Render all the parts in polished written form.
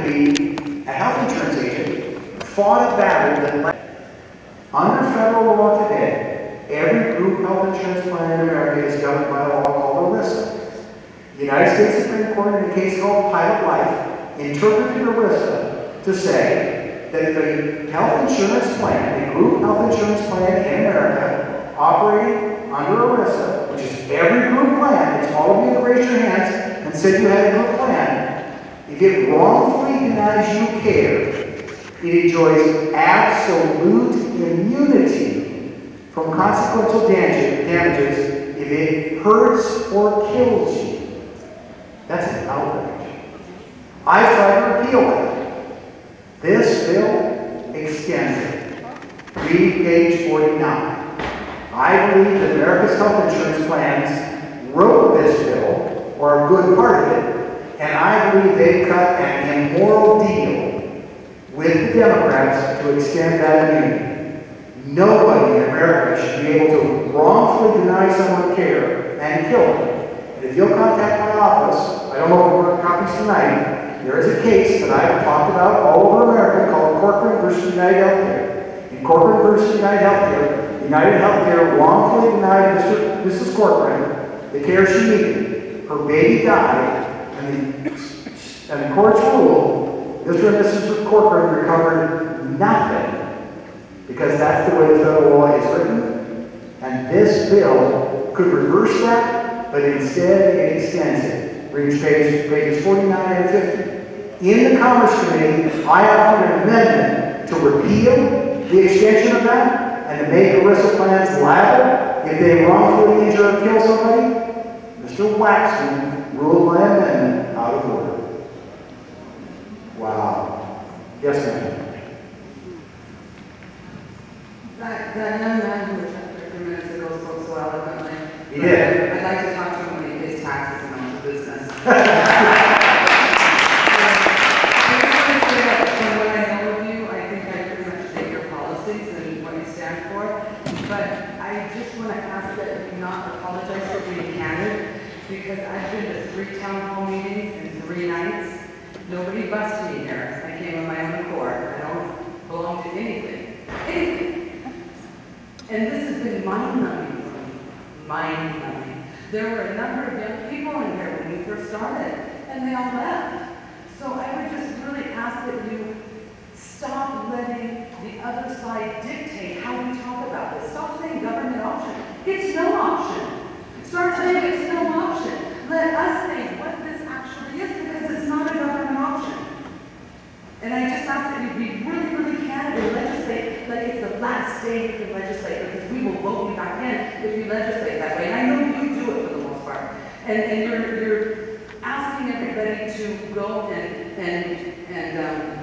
be a health insurance agent, fought a battle that under federal law today, every group health insurance plan in America is governed by a law called ERISA. The United States Supreme Court, in a case called Pilot Life, interpreted ERISA to say that if a health insurance plan, a group health insurance plan in America, operating under ERISA, which is every group plan, it's all of you that raised your hands and said you had a group plan, if it wrongfully denies you care, it enjoys absolute immunity from consequential damages if it hurts or kills you. That's an outrage. I've tried to repeal it. This bill extends it. Read page 49. I believe that America's health insurance plans wrote this bill, or a good part of it, and I believe they cut an immoral deal with the Democrats to extend that immunity. Nobody in America should be able to wrongfully deny someone care and kill them. And if you'll contact my office, I don't know if we're copies tonight, there is a case that I have talked about all over America called Corcoran versus United Healthcare. In Corcoran versus United Healthcare, United Healthcare wrongfully denied Mrs. Corcoran the care she needed. Her baby died, and the courts ruled Mr. and Mrs. Corcoran recovered nothing because that's the way the federal law is written. And this bill could reverse that, but instead it extends it. Read pages 49 and 50. In the Commerce Committee, I offered an amendment to repeal the extension of that and to make ERISA plans liable if they wrongfully injure or kill somebody. Mr. Waxman ruled my amendment out of order. Wow. Yes, ma'am. That young man who was up there a few minutes ago spoke so eloquently. He did. I'd like to talk to him when he pays taxes and owns a business. From what I know of you, I think I pretty much take your policies and what you stand for. But I just want to ask that you not apologize for being candid, because I've been to 3 town hall meetings in 3 nights. Nobody busted me here. I came on my own accord. I don't belong to anything. Anything. And this has been mind-numbing for me. Mind-numbing. There were a number of young people in here when we first started, and they all left. So I would just really ask that you stop letting the other side dictate how we talk about this. Stop saying government option. It's no option. Start saying it's no option. Let us think what this actually is, because it's not a government option. And I just ask that you be really, really candid and legislate like it's the last day you can legislate, because we will vote you back in if you legislate that way. And I know you do it for the most part. And you're asking everybody to go and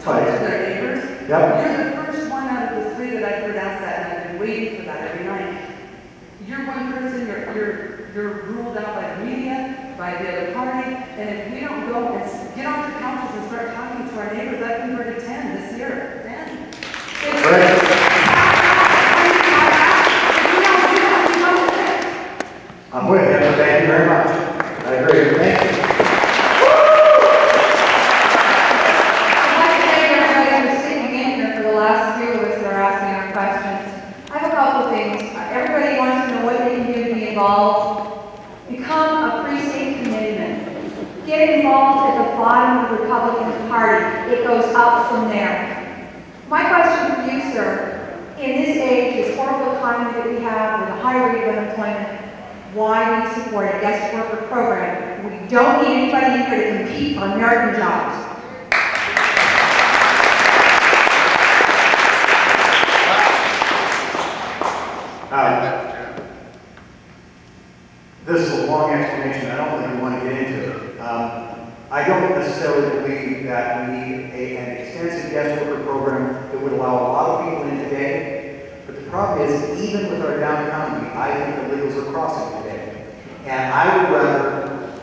talk to their neighbors. Yep. You're the first one out of the 3 that I've heard ask that, and I've been waiting for that every night. You're one person, you're ruled out by the media, by the other party, and if we don't go and get off the couches and start talking to our neighbors, I've converted 10 this year. 10. I'm with you. Thank you very much. I agree. Thank you. I'd like to thank everybody for sitting in here for the last few of us that are asking our questions. I have a couple of things. Everybody wants to know what they can do to be involved. Become a precinct committeeman. Get involved at the bottom of the Republican Party. It goes up from there. My question for you, sir, in this age, this horrible economy that we have with a high rate of unemployment, why do you support a guest worker program? We don't need anybody in here to compete for American jobs. This is a long explanation. I don't think we want to get into it. I don't necessarily believe that we need an extensive guest worker program that would allow a lot of people in today. But the problem is, even with our down economy, I think the illegals are crossing today. And I would rather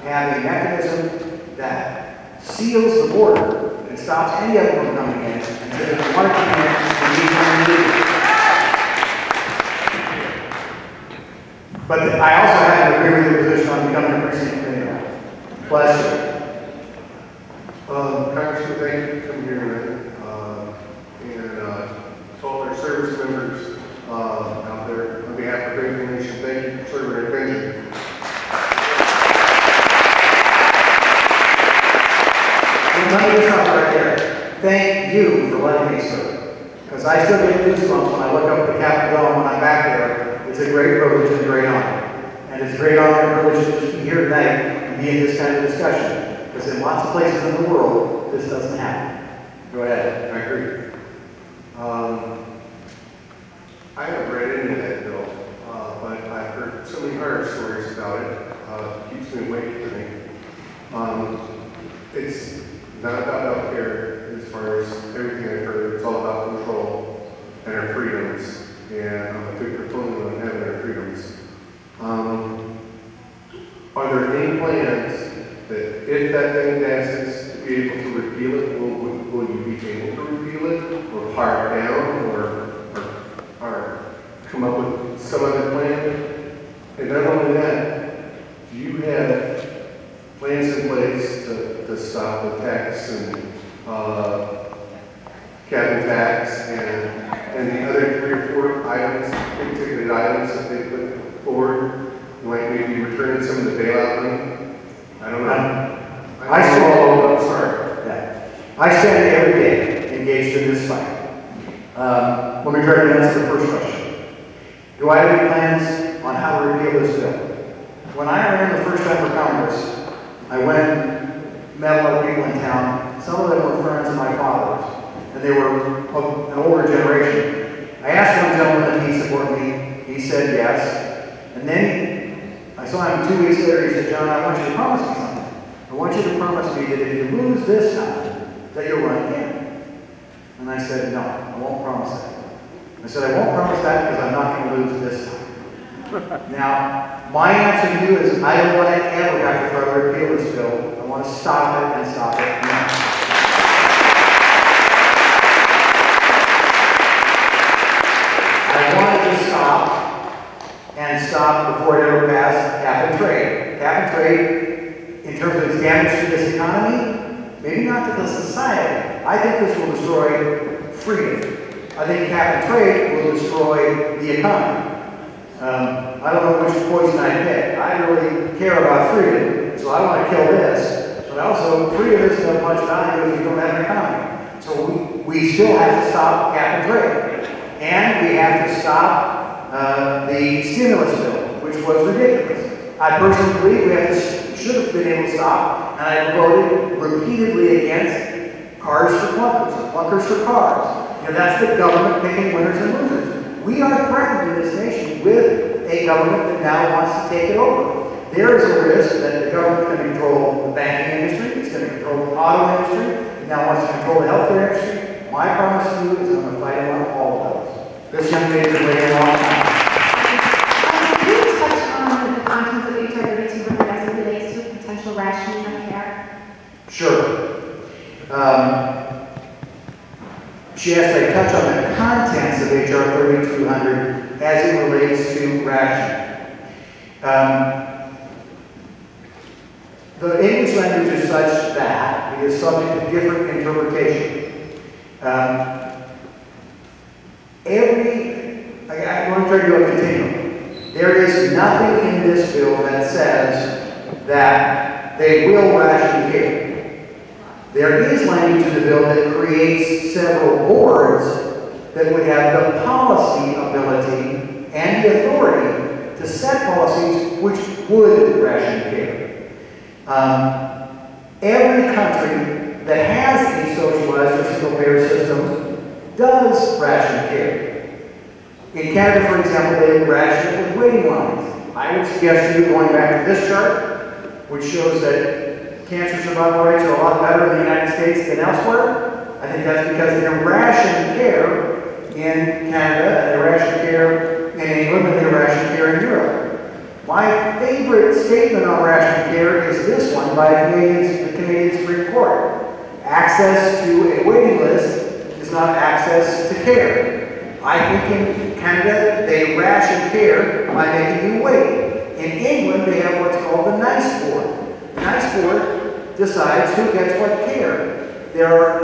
have a mechanism that seals the border and stops any of them from coming in, and if they want to come in, we need them illegally. But I also have to agree with your position on becoming a precinct committee. Bless you. Congressman, thank you. let me just stop right there. Thank you for letting me serve. Because I still get goosebumps when I look up at the Capitol Dome when I'm back there. It's a great privilege and a great honor. And it's a great honor and privilege to just be here tonight and be in this kind of discussion. Because in lots of places in the world, this doesn't happen. Go ahead. I agree. I haven't read into that bill, but I've heard so many horror stories about it. It keeps me awake tonight. It's not about healthcare as far as everything I've heard. It's all about control and our freedoms. And I'm a big proponent of having our freedoms. Are there any plans that if that thing passes, to be able to repeal it, will you be able to repeal it, or par it down, or come up with some other plan? And not only that, do you have plans in place to stop the tax and cabin tax and the other 3 or 4 items, big ticketed items that they put forward, like maybe returning some of the bailout money? I don't know. I stand every day engaged in this fight. Let me try to answer the first question. Do I have any plans on how to repeal this bill? When I ran the first time for Congress, I went and met a lot of people in town. Some of them were friends of my father's, and they were of an older generation. I asked one gentleman if he supported me. He said yes. And then I saw him 2 weeks later. He said, "John, I want you to promise me something. I want you to promise me that if you lose this time, that you'll run again." And I said, "No, I won't promise that." I said, "I won't promise that because I'm not going to lose this time." Now, my answer to you is I don't want to ever have to try to repeal this bill. I want to stop it and stop it now. I wanted to stop before it ever passed cap and trade. Cap and trade, in terms of its damage to this economy, maybe not to the society. I think this will destroy freedom. I think cap and trade will destroy the economy. I don't know which poison I pick. I really care about freedom, so I want to kill this. But also, freedom isn't of much value if you don't have an economy. So we still have to stop cap and trade. And we have to stop the stimulus bill, which was ridiculous. I personally believe we should have been able to stop, and I voted repeatedly against cars for clunkers, or clunkers for cars. You know, that's the government picking winners and losers. We are threatened in this nation with a government that now wants to take it over. There is a risk that the government can control the banking industry, it's going to control the auto industry, it now wants to control the healthcare industry. My promise to you is I'm going to fight on all of those. This young lady has been waiting a long time. Can you touch on the contents of HR 3200 as it relates to potential rationing of care? Sure. She asked I touch on the contents of HR 3200 as it relates to rationing. The English language is such that it is subject to different interpretation. I want to try to do a continuum. There is nothing in this bill that says that they will ration care. There is language in the bill that creates several boards that would have the policy ability and the authority to set policies which would ration care. Every country that has a socialized or single-payer system does ration care. In Canada, for example, they ration it with waiting lines. I would suggest to you going back to this chart, which shows that cancer survival rates are a lot better in the United States than elsewhere. I think that's because they ration care in Canada, and they ration care in England, and they ration care in Europe. My favorite statement on ration care is this one by the Canadian Supreme Court. Access to a waiting list is not access to care. I think in Canada, they ration care by making you wait. In England, they have what's called the NICE board. The NICE board decides who gets what care. There are